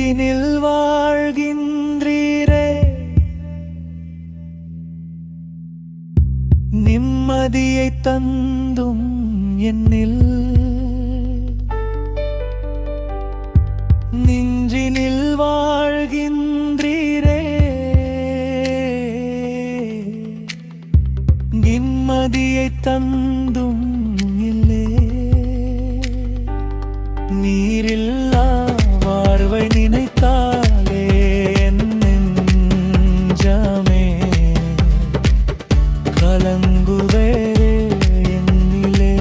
நெஞ்சினில் வாழ்கின்றீரே, நிம்மதியை தந்தும் என்னில் நெஞ்சினில் வாழ்கின்றீரே, நிம்மதியை தந்தும் இல்லை. நீரில்லா வாழ்வை நினைத்தாலே என் நெஞ்சமே கலங்குவே என்னிலே.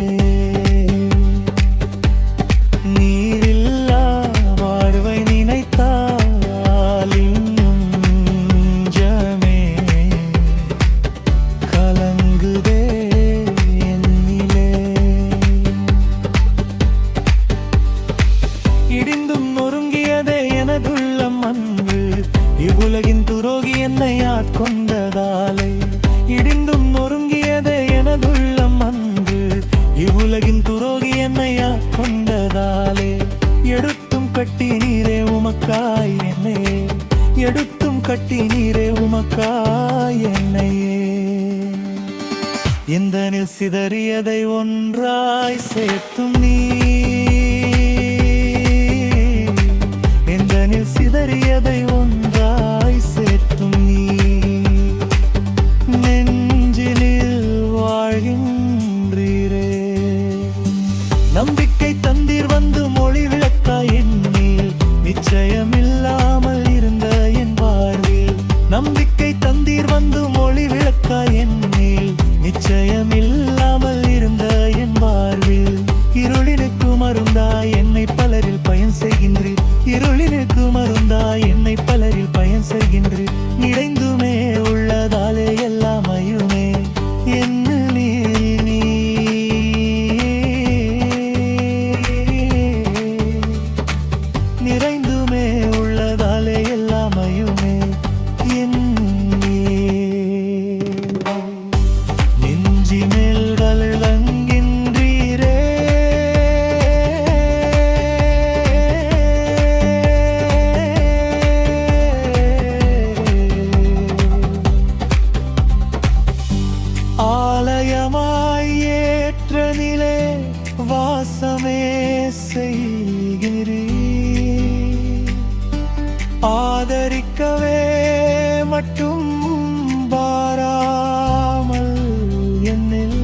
நீரில்லா வாழ்வை நினைத்தால் இன்னும் நெஞ்சமே கலங்குதே என்னிலே. இடிந்தும் நொறுங்கியதே எனதுள்ளம் அன்பு, இவ்வுலகின் துரோகி என்னை ஆட்கொண்டதாலே. இடிந்தும் நொறுங்கியதே எனதுள்ளம் அன்பு, இவ்வுலகின் துரோகி என்னை ஆட்கொண்டதாலே. எடுத்தும் கட்டி நீரே உமக்காய் என்னையே, எடுத்தும் கட்டி நீரே உமக்காய் என்னையே. எந்தனில் சிதறியதை ஒன்றாய் சேர்த்தும் நீ, எந்தனில் சிதறியதை ஒன்றாய் சேர்த்தும் நீ. நெஞ்சினில் வாழ்கின்றீரே, நம்பிக்கை தந்தீர் வந்து மொழி விளக்காய் என்னில், நிச்சயமில்லாமல் இருந்த என் வாழ்வில். நம்பிக்கை தந்தீர் வந்து மொழி விளக்காய் என்னில், நிச்சயமில்லாமல் இருந்த என் வாழ்வில். இருளினுக்கு மருந்தாய் என்னை பலரில் பயன் செய்கின்றீர், இருளினுக்கு மருந்தாய் என்னை பலரில் பயன் செய்கின்றீர். நிறைந்துமே உள்ளதாலே எல்லாமையுமே என்ன நீ. நிறைந்துமே உள்ளதாலே எல்லாமையுமே என் நெஞ்சி மேல்கள் தங்கின்றீரே, ஆலயமாய் ஏற்ற நிலை வாசமே செய்கிறீர். ஆதரிக்கவே மட்டும் பாராமல் என்னில்,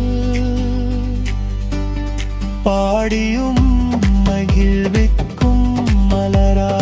பாடியும் மகிழ்விக்கும் மலரா